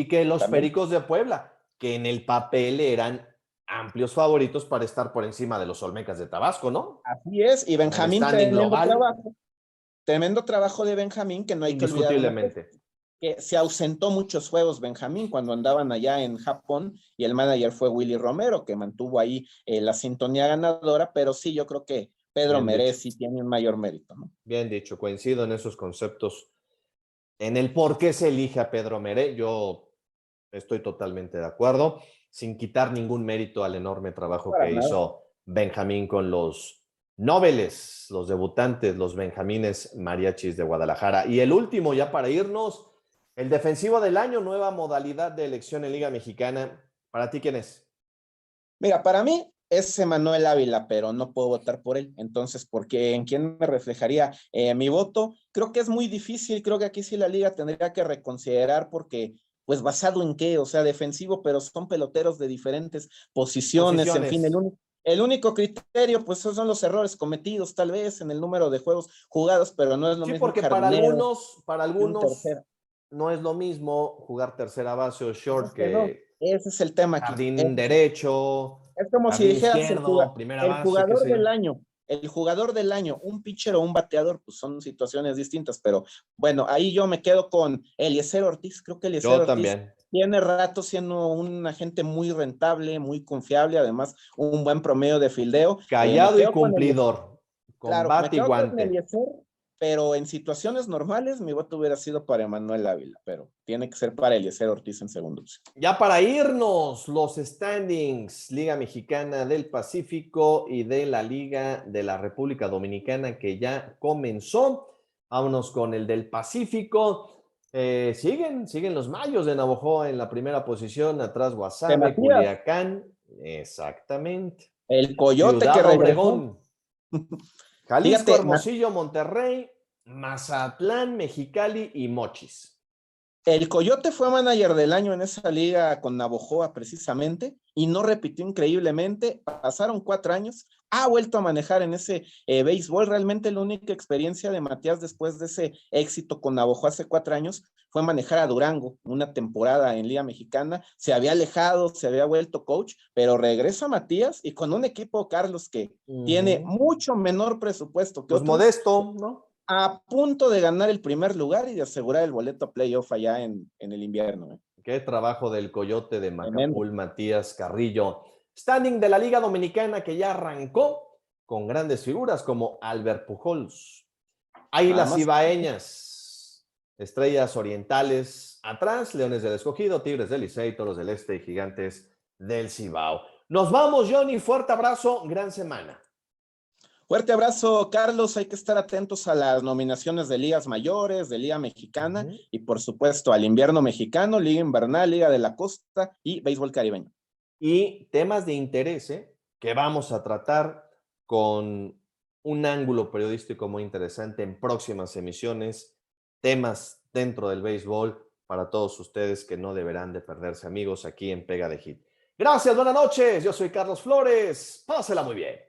que los también. Pericos de Puebla, que en el papel eran amplios favoritos para estar por encima de los Olmecas de Tabasco, ¿no? Así es, y Benjamín, tremendo trabajo de Benjamín, que no hay que olvidar. Indiscutiblemente. Que se ausentó muchos juegos Benjamín cuando andaban allá en Japón, y el manager fue Willy Romero, que mantuvo ahí la sintonía ganadora, pero sí, yo creo que Pedro Meré sí tiene un mayor mérito, ¿no? Bien dicho, coincido en esos conceptos. En el por qué se elige a Pedro Meré, yo estoy totalmente de acuerdo, sin quitar ningún mérito al enorme trabajo que hizo Benjamín con los nobles, los debutantes, los Benjamines Mariachis de Guadalajara. Y el último, ya para irnos, el defensivo del año, nueva modalidad de elección en Liga Mexicana. ¿Para ti quién es? Mira, para mí es Emanuel Ávila, pero no puedo votar por él. Entonces, porque ¿en quién me reflejaría mi voto? Creo que es muy difícil. Creo que aquí sí la liga tendría que reconsiderar, porque, pues, ¿basado en qué? O sea, defensivo, pero son peloteros de diferentes posiciones. En fin, el único criterio, pues, son los errores cometidos, tal vez, en el número de juegos jugados, pero no es lo mismo. Sí, porque para algunos no es lo mismo jugar tercera base o short que... No. Ese es el tema aquí. Jardín derecho. Es como si dijeras izquierdo, el jugador del año. El jugador del año, un pitcher o un bateador, pues son situaciones distintas, pero bueno, ahí yo me quedo con Eliezer Ortiz. Creo que Eliezer Ortiz también tiene rato siendo un agente muy rentable, muy confiable, además un buen promedio de fildeo. Callado y cumplidor, con bate y guante. Pero en situaciones normales mi voto hubiera sido para Emanuel Ávila, pero tiene que ser para Eliezer Ortiz en segundo opción. Ya para irnos, los standings, Liga Mexicana del Pacífico y de la Liga de la República Dominicana, que ya comenzó. Vámonos con el del Pacífico. Siguen los Mayos de Navojoa en la primera posición, atrás De Guasave, Matías, Culiacán, exactamente. el Coyote que Ciudad regresó. Obregón, Jalisco, Fíjate, Hermosillo, Monterrey, Mazatlán, Mexicali y Mochis. el Coyote fue manager del año en esa liga con Navojoa precisamente y no repitió increíblemente. Pasaron 4 años, ha vuelto a manejar en ese béisbol. Realmente la única experiencia de Matías después de ese éxito con Navojoa hace 4 años fue manejar a Durango una temporada en Liga Mexicana. Se había alejado, se había vuelto coach, pero regresa Matías y con un equipo, Carlos, que tiene mucho menor presupuesto que Pues otros. modesto, ¿no? A punto de ganar el primer lugar y de asegurar el boleto a playoff allá en el invierno. Qué trabajo del Coyote de Tremendo. Macapul, Matías Carrillo. Standing de la Liga Dominicana que ya arrancó con grandes figuras como Albert Pujols. Águilas Ibaeñas, Estrellas Orientales, atrás Leones del Escogido, Tigres del Licey, Toros del Este y Gigantes del Cibao. Nos vamos, Johnny, fuerte abrazo, gran semana. Fuerte abrazo, Carlos. Hay que estar atentos a las nominaciones de ligas mayores, de Liga Mexicana y, por supuesto, al invierno mexicano, Liga Invernal, Liga de la Costa y Béisbol Caribeño. Y temas de interés que vamos a tratar con un ángulo periodístico muy interesante en próximas emisiones, temas dentro del béisbol para todos ustedes que no deberán de perderse, amigos, aquí en Pega de Hit. Gracias, buenas noches. Yo soy Carlos Flores. Pásela muy bien.